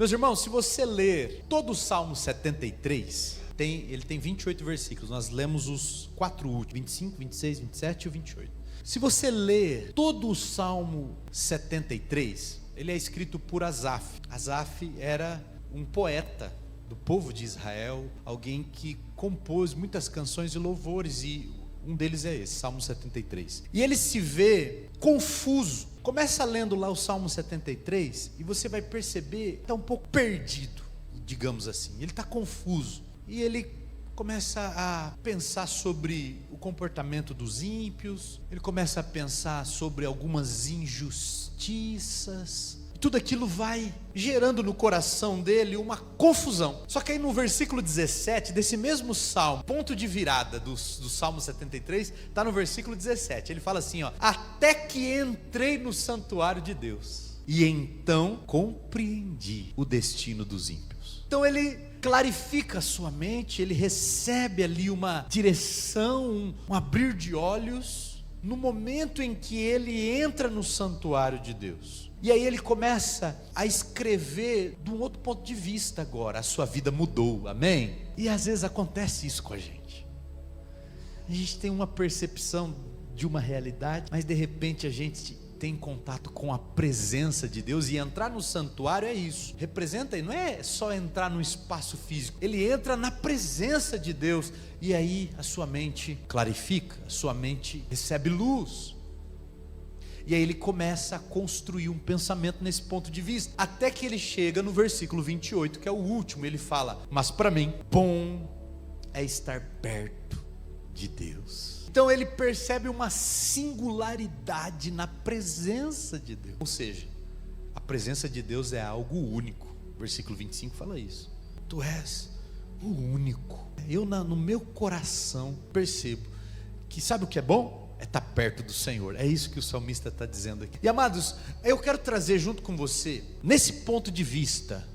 Meus irmãos, se você ler todo o Salmo 73, ele tem 28 versículos. Nós lemos os 4 últimos, 25, 26, 27 e o 28. Se você ler todo o Salmo 73, ele é escrito por Asaf. Asaf era um poeta do povo de Israel, alguém que compôs muitas canções e louvores, e um deles é esse, Salmo 73. E ele se vê confuso. Começa lendo lá o Salmo 73 e você vai perceber que está um pouco perdido, digamos assim. Ele está confuso e ele começa a pensar sobre o comportamento dos ímpios, ele começa a pensar sobre algumas injustiças. Tudo aquilo vai gerando no coração dele uma confusão. Só que aí no versículo 17 desse mesmo salmo, ponto de virada do Salmo 73, está no versículo 17. Ele fala assim, até que entrei no santuário de Deus, e então compreendi o destino dos ímpios. Então ele clarifica a sua mente, ele recebe ali uma direção, um abrir de olhos, no momento em que ele entra no santuário de Deus. E aí ele começa a escrever de um outro ponto de vista agora. A sua vida mudou, amém? E às vezes acontece isso com a gente. A gente tem uma percepção de uma realidade, mas de repente a gente tem contato com a presença de Deus. E entrar no santuário é isso, representa, não é só entrar no espaço físico, ele entra na presença de Deus. E aí a sua mente clarifica, a sua mente recebe luz. E aí ele começa a construir um pensamento nesse ponto de vista, até que ele chega no versículo 28, que é o último. Ele fala, mas para mim, bom é estar perto de Deus. Então ele percebe uma singularidade na presença de Deus. Ou seja, a presença de Deus é algo único. Versículo 25 fala isso. Tu és o único. Eu no meu coração percebo que sabe o que é bom? É estar perto do Senhor. É isso que o salmista está dizendo aqui. E amados, eu quero trazer junto com você, nesse ponto de vista,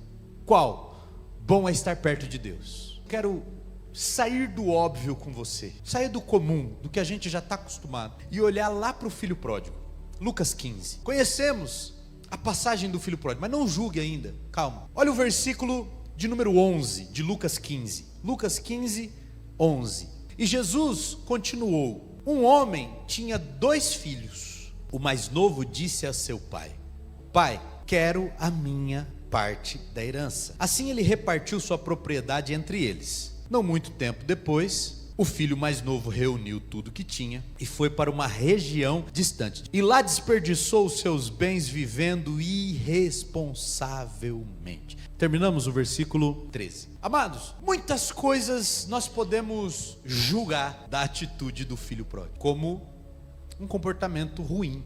qual? Bom é estar perto de Deus. Quero sair do óbvio com você, sair do comum, do que a gente já está acostumado, e olhar lá para o filho pródigo. Lucas 15. Conhecemos a passagem do filho pródigo, mas não julgue ainda, calma. Olha o versículo de número 11 de Lucas 15. Lucas 15, 11. E Jesus continuou: um homem tinha 2 filhos. O mais novo disse a seu pai: pai, quero a minha parte da herança. Assim ele repartiu sua propriedade entre eles. Não muito tempo depois, o filho mais novo reuniu tudo que tinha e foi para uma região distante. E lá desperdiçou os seus bens vivendo irresponsavelmente. Terminamos o versículo 13. Amados, muitas coisas nós podemos julgar da atitude do filho pródigo como um comportamento ruim.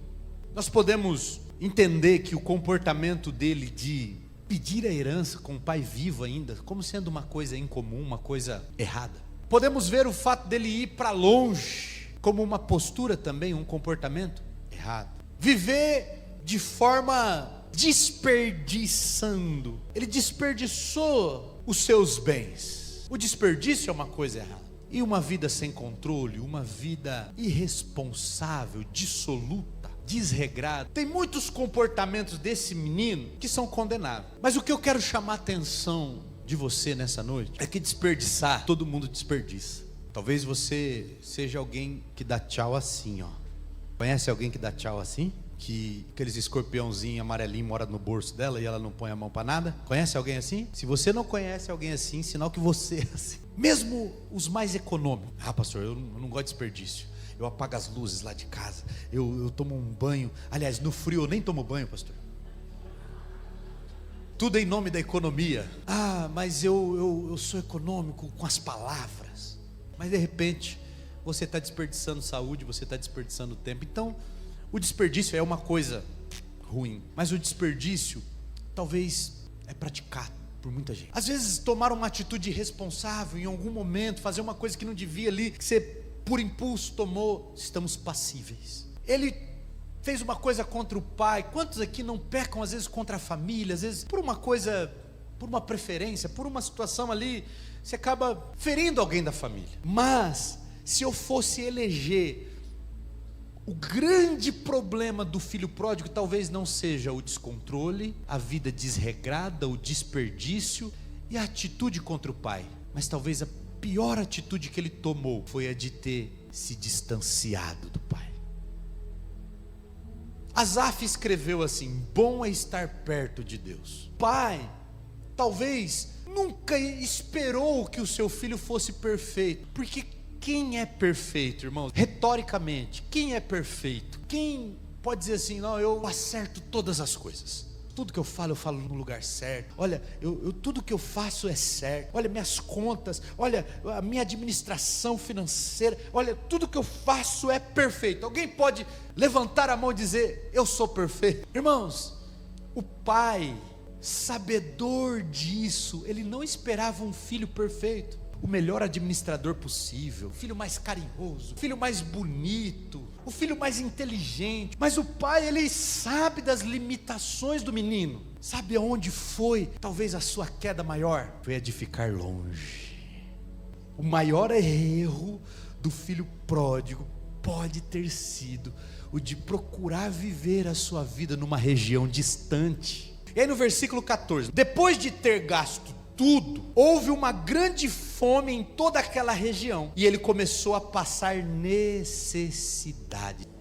Nós podemos entender que o comportamento dele de pedir a herança com o pai vivo ainda, como sendo uma coisa incomum, uma coisa errada. Podemos ver o fato dele ir para longe como uma postura também, um comportamento errado. Viver de forma desperdiçando. Ele desperdiçou os seus bens. O desperdício é uma coisa errada. E uma vida sem controle, uma vida irresponsável, dissoluta, desregrada. Tem muitos comportamentos desse menino que são condenáveis. Mas o que eu quero chamar a atenção de você nessa noite é que desperdiçar, todo mundo desperdiça. Talvez você seja alguém que dá tchau assim, ó. Conhece alguém que dá tchau assim? Que aqueles escorpiãozinhos amarelinhos moram no bolso dela e ela não põe a mão para nada? Conhece alguém assim? Se você não conhece alguém assim, sinal que você é assim. Mesmo os mais econômicos. Ah, pastor, eu não gosto de desperdício. Eu apago as luzes lá de casa. Eu tomo um banho. Aliás, no frio eu nem tomo banho, pastor. Tudo em nome da economia. Ah, mas eu sou econômico com as palavras. Mas de repente você está desperdiçando saúde, você está desperdiçando tempo. Então o desperdício é uma coisa ruim, mas o desperdício talvez é praticado por muita gente. Às vezes tomar uma atitude irresponsável em algum momento, fazer uma coisa que não devia ali, que você por impulso tomou, estamos passíveis. Ele fez uma coisa contra o pai. Quantos aqui não pecam às vezes contra a família, às vezes por uma coisa, por uma preferência, por uma situação ali, você acaba ferindo alguém da família. Mas se eu fosse eleger O grande problema do filho pródigo talvez não seja o descontrole, a vida desregrada, o desperdício e a atitude contra o pai, mas talvez a pior atitude que ele tomou foi a de ter se distanciado do pai. Asaf escreveu assim: bom é estar perto de Deus. Pai, talvez nunca esperou que o seu filho fosse perfeito, porque quem é perfeito, irmãos? Retoricamente, quem é perfeito? Quem pode dizer assim: não, eu acerto todas as coisas, tudo que eu falo no lugar certo, olha, tudo que eu faço é certo, olha, minhas contas, olha, a minha administração financeira, olha, tudo que eu faço é perfeito. Alguém pode levantar a mão e dizer: eu sou perfeito? Irmãos, o pai, sabedor disso, ele não esperava um filho perfeito, o melhor administrador possível, o filho mais carinhoso, o filho mais bonito, o filho mais inteligente. Mas o pai, ele sabe das limitações do menino. Sabe aonde foi talvez a sua queda maior? Foi a de ficar longe. O maior erro do filho pródigo pode ter sido o de procurar viver a sua vida numa região distante. E aí no versículo 14, depois de ter gasto tudo, houve uma grande fome em toda aquela região, e ele começou a passar necessidade.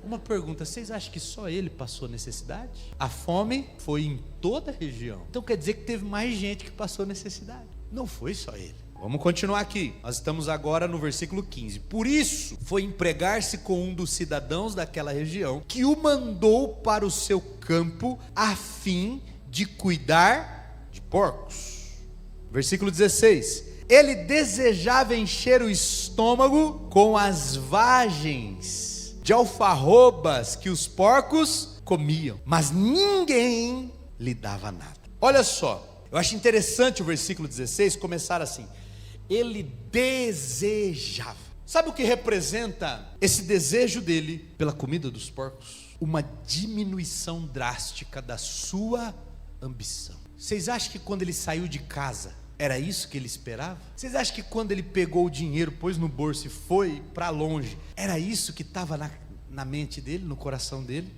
Uma pergunta: vocês acham que só ele passou necessidade? A fome foi em toda a região, então quer dizer que teve mais gente que passou necessidade? Não foi só ele. Vamos continuar aqui, nós estamos agora no versículo 15. Por isso foi empregar-se com um dos cidadãos daquela região, que o mandou para o seu campo, a fim de cuidar de porcos. Versículo 16: ele desejava encher o estômago com as vagens de alfarrobas que os porcos comiam, mas ninguém lhe dava nada. Olha só, eu acho interessante o versículo 16 começar assim: ele desejava. Sabe o que representa esse desejo dele pela comida dos porcos? Uma diminuição drástica da sua ambição. Vocês acham que quando ele saiu de casa era isso que ele esperava? Vocês acham que quando ele pegou o dinheiro, pôs no bolso e foi para longe, era isso que estava na mente dele, no coração dele?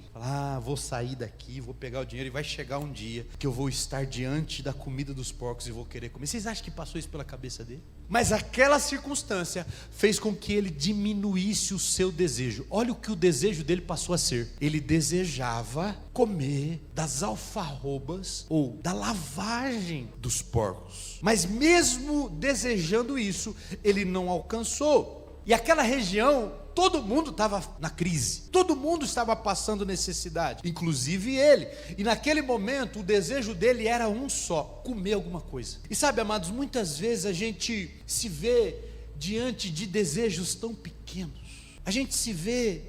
Vou sair daqui, vou pegar o dinheiro e vai chegar um dia que eu vou estar diante da comida dos porcos e vou querer comer. Vocês acham que passou isso pela cabeça dele? Mas aquela circunstância fez com que ele diminuísse o seu desejo. Olha o que o desejo dele passou a ser: ele desejava comer das alfarrobas ou da lavagem dos porcos. Mas mesmo desejando isso, ele não alcançou. E aquela região, todo mundo estava na crise, todo mundo estava passando necessidade, inclusive ele. E naquele momento o desejo dele era um só: comer alguma coisa. E sabe, amados, muitas vezes a gente se vê diante de desejos tão pequenos, a gente se vê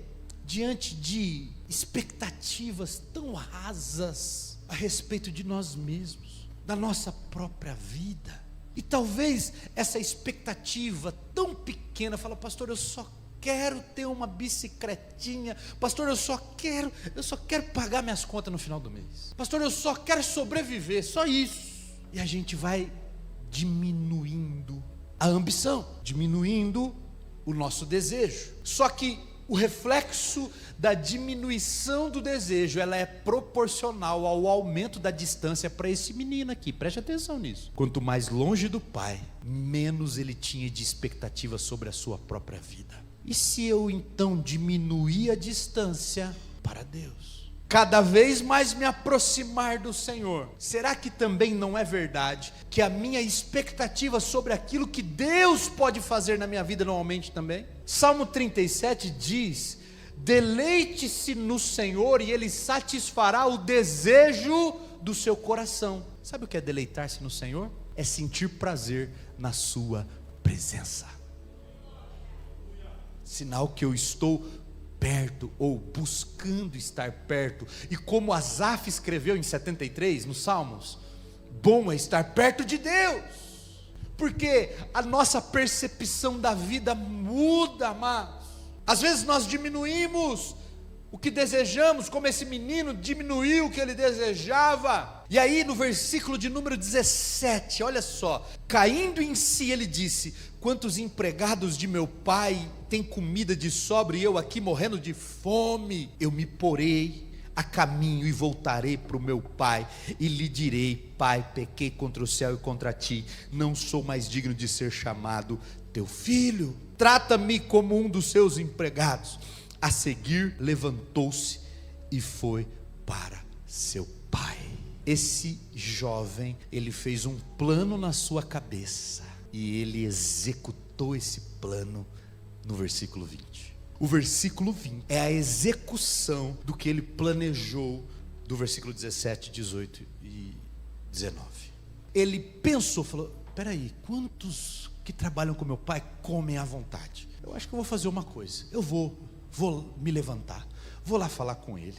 diante de expectativas tão rasas a respeito de nós mesmos, da nossa própria vida. E talvez essa expectativa tão pequena, fala: pastor, eu só quero ter uma bicicletinha, pastor, eu só quero pagar minhas contas no final do mês, pastor, eu só quero sobreviver, só isso. E a gente vai diminuindo a ambição, diminuindo o nosso desejo. Só que o reflexo da diminuição do desejo, ela é proporcional ao aumento da distância para esse menino aqui. Preste atenção nisso. Quanto mais longe do pai, menos ele tinha de expectativa sobre a sua própria vida. E se eu então diminuir a distância para Deus, cada vez mais me aproximar do Senhor, será que também não é verdade que a minha expectativa sobre aquilo que Deus pode fazer na minha vida não aumente também? Salmo 37 diz: deleite-se no Senhor e Ele satisfará o desejo do seu coração. Sabe o que é deleitar-se no Senhor? É sentir prazer na sua presença. Sinal que eu estou perto, ou buscando estar perto. E como Asaf escreveu em 73 nos Salmos: bom é estar perto de Deus, porque a nossa percepção da vida muda, mas às vezes nós diminuímos o que desejamos, como esse menino diminuiu o que ele desejava. E aí no versículo de número 17, olha só, caindo em si ele disse: quantos empregados de meu pai têm comida de sobra e eu aqui morrendo de fome? Eu me porei a caminho e voltarei para o meu pai e lhe direi: pai, pequei contra o céu e contra ti, não sou mais digno de ser chamado teu filho, trata-me como um dos seus empregados. A seguir levantou-se e foi para seu pai. Esse jovem, ele fez um plano na sua cabeça e ele executou esse plano no versículo 20. O versículo 20 é a execução do que ele planejou do versículo 17, 18 e 19. Ele pensou, falou: peraí, quantos que trabalham com meu pai comem à vontade? Eu acho que eu vou fazer uma coisa, eu vou me levantar, vou lá falar com ele,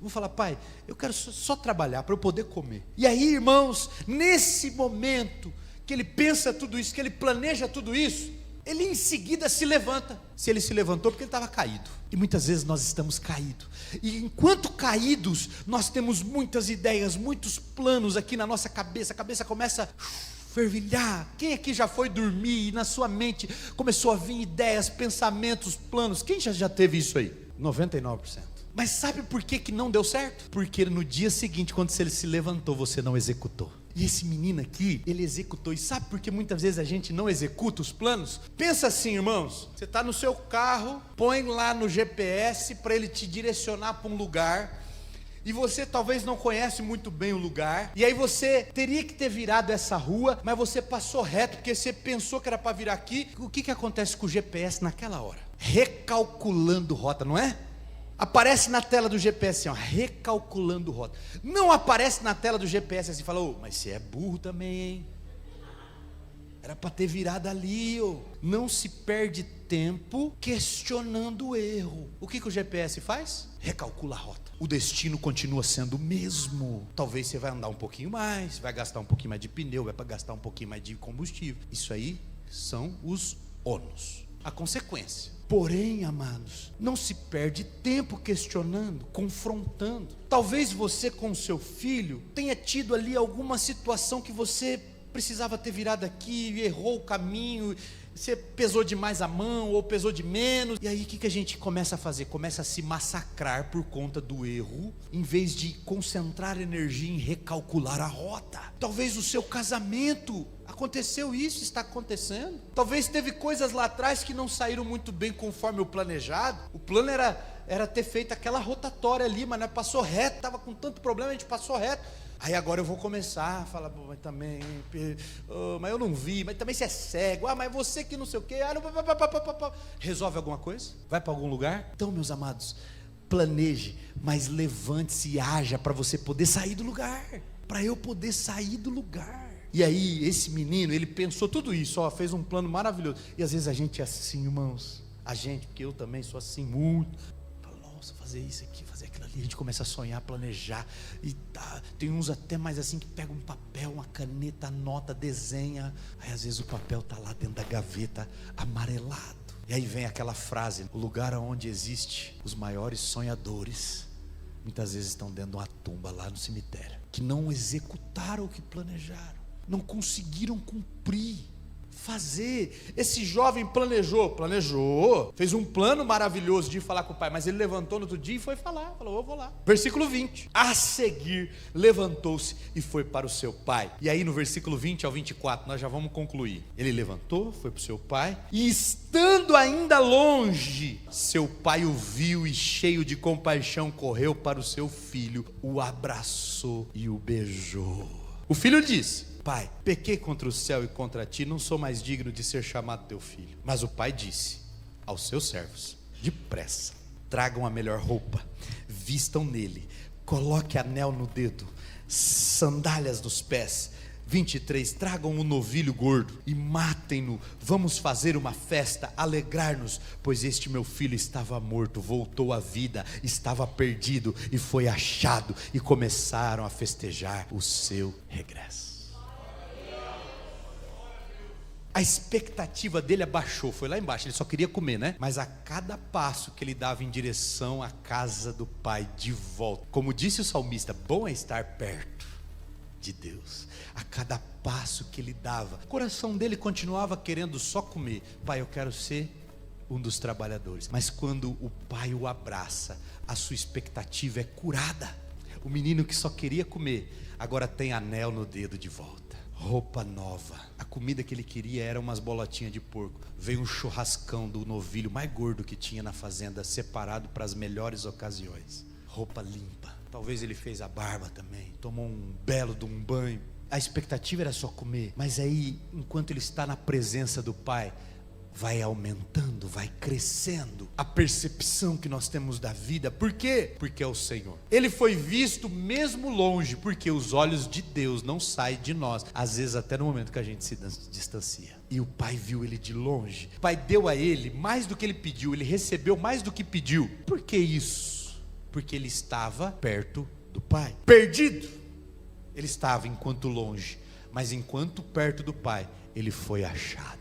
vou falar: pai, eu quero só trabalhar para eu poder comer. E aí, irmãos, nesse momento que ele pensa tudo isso, que ele planeja tudo isso, ele em seguida se levanta. Se ele se levantou, porque ele estava caído. E muitas vezes nós estamos caídos. E enquanto caídos, nós temos muitas ideias, muitos planos aqui na nossa cabeça. A cabeça começa a fervilhar. Quem aqui já foi dormir e na sua mente começou a vir ideias, pensamentos, planos? Quem já teve isso aí? 99%. Mas sabe por que não deu certo? Porque no dia seguinte, quando ele se levantou, você não executou. E esse menino aqui, ele executou. E sabe por que muitas vezes a gente não executa os planos? Pensa assim, irmãos, você está no seu carro, põe lá no GPS para ele te direcionar para um lugar, e você talvez não conhece muito bem o lugar, e aí você teria que ter virado essa rua, mas você passou reto, porque você pensou que era para virar aqui. O que acontece com o GPS naquela hora? Recalculando rota, não é? Aparece na tela do GPS assim, ó, recalculando rota. Não aparece na tela do GPS assim, fala: mas você é burro também, hein? Era para ter virado ali, ó. Não se perde tempo questionando o erro. O que o GPS faz? Recalcula a rota. O destino continua sendo o mesmo. Talvez você vai andar um pouquinho mais, vai gastar um pouquinho mais de pneu, vai gastar um pouquinho mais de combustível. Isso aí são os ônus, a consequência. Porém, amados, não se perde tempo questionando, confrontando. Talvez você com seu filho tenha tido ali alguma situação que você precisava ter virado aqui, errou o caminho, você pesou demais a mão ou pesou de menos. E aí o que a gente começa a fazer? Começa a se massacrar por conta do erro, em vez de concentrar energia em recalcular a rota. Talvez o seu casamento aconteceu isso, está acontecendo. Talvez teve coisas lá atrás que não saíram muito bem conforme o planejado. O plano era ter feito aquela rotatória ali, mas não passou reto, estava com tanto problema, a gente passou reto. Aí agora eu vou começar a falar: mas também, mas eu não vi, mas também você é cego, mas você que não sei o quê, resolve alguma coisa? Vai para algum lugar? Então, meus amados, planeje, mas levante-se e haja para você poder sair do lugar, para eu poder sair do lugar. E aí esse menino, ele pensou tudo isso, ó, fez um plano maravilhoso. E às vezes a gente é assim, irmãos, porque eu também sou assim muito. Nossa, fazer isso aqui, fazer aquilo ali. A gente começa a sonhar, planejar. E tem uns até mais assim que pega um papel, uma caneta, anota, desenha. Aí às vezes o papel está lá dentro da gaveta, amarelado. E aí vem aquela frase: o lugar onde existe os maiores sonhadores muitas vezes estão dentro de uma tumba lá no cemitério, que não executaram o que planejaram, não conseguiram cumprir, fazer. Esse jovem planejou, fez um plano maravilhoso de ir falar com o pai, mas ele levantou no outro dia e foi falar, falou: eu vou lá. Versículo 20, a seguir levantou-se e foi para o seu pai. E aí no versículo 20 ao 24 nós já vamos concluir. Ele levantou, foi para o seu pai, e estando ainda longe, seu pai o viu e cheio de compaixão correu para o seu filho, o abraçou e o beijou. O filho disse: pai, pequei contra o céu e contra ti, não sou mais digno de ser chamado teu filho. Mas o pai disse aos seus servos: depressa, tragam a melhor roupa, vistam nele, coloque anel no dedo, sandálias nos pés. 23, tragam um novilho gordo e matem-no, vamos fazer uma festa, alegrar-nos, pois este meu filho estava morto, voltou à vida, estava perdido e foi achado. E começaram a festejar o seu regresso. A expectativa dele abaixou, foi lá embaixo, ele só queria comer, né? Mas a cada passo que ele dava em direção à casa do Pai, de volta, como disse o salmista, bom é estar perto de Deus. A cada passo que ele dava, o coração dele continuava querendo só comer. Pai, eu quero ser um dos trabalhadores. Mas quando o Pai o abraça, a sua expectativa é curada. O menino que só queria comer, agora tem anel no dedo de volta, roupa nova. A comida que ele queria era umas bolotinhas de porco. Veio um churrascão do novilho mais gordo que tinha na fazenda, separado para as melhores ocasiões. Roupa limpa. Talvez ele fez a barba também, tomou um belo de um banho. A expectativa era só comer. Mas aí, enquanto ele está na presença do Pai, vai aumentando, vai crescendo a percepção que nós temos da vida. Por quê? Porque é o Senhor. Ele foi visto mesmo longe, porque os olhos de Deus não saem de nós, às vezes até no momento que a gente se distancia. E o Pai viu ele de longe. O Pai deu a ele mais do que ele pediu, ele recebeu mais do que pediu. Por que isso? Porque ele estava perto do Pai. Perdido ele estava enquanto longe, mas enquanto perto do Pai, ele foi achado.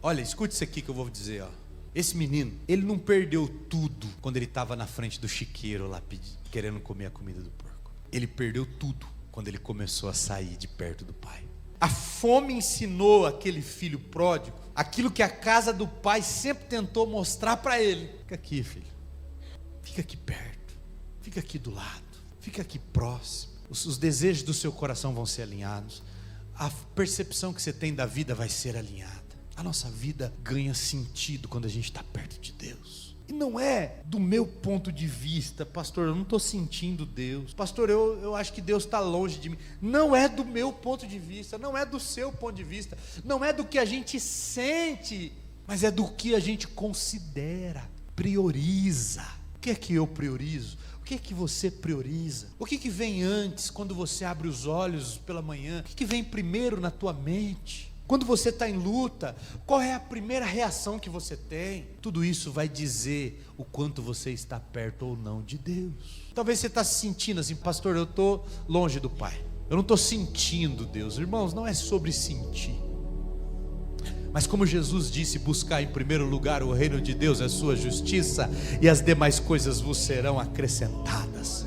Olha, escute isso aqui que eu vou dizer, ó. Esse menino, ele não perdeu tudo quando ele estava na frente do chiqueiro lá, querendo comer a comida do porco. Ele perdeu tudo quando ele começou a sair de perto do Pai. A fome ensinou aquele filho pródigo aquilo que a casa do Pai sempre tentou mostrar para ele. Fica aqui, filho. Fica aqui perto. Fica aqui do lado. Fica aqui próximo. Os desejos do seu coração vão ser alinhados. A percepção que você tem da vida vai ser alinhada. A nossa vida ganha sentido quando a gente está perto de Deus. E não é do meu ponto de vista, pastor, eu não estou sentindo Deus. Pastor, eu acho que Deus está longe de mim. Não é do meu ponto de vista, não é do seu ponto de vista, não é do que a gente sente, mas é do que a gente considera, prioriza. O que é que eu priorizo? O que é que você prioriza? O que vem antes quando você abre os olhos pela manhã? O que vem primeiro na tua mente? Quando você está em luta, qual é a primeira reação que você tem? Tudo isso vai dizer o quanto você está perto ou não de Deus. Talvez você está se sentindo assim, pastor, eu estou longe do Pai. Eu não estou sentindo Deus. Irmãos, não é sobre sentir. Mas como Jesus disse, buscar em primeiro lugar o reino de Deus, a sua justiça, e as demais coisas vos serão acrescentadas.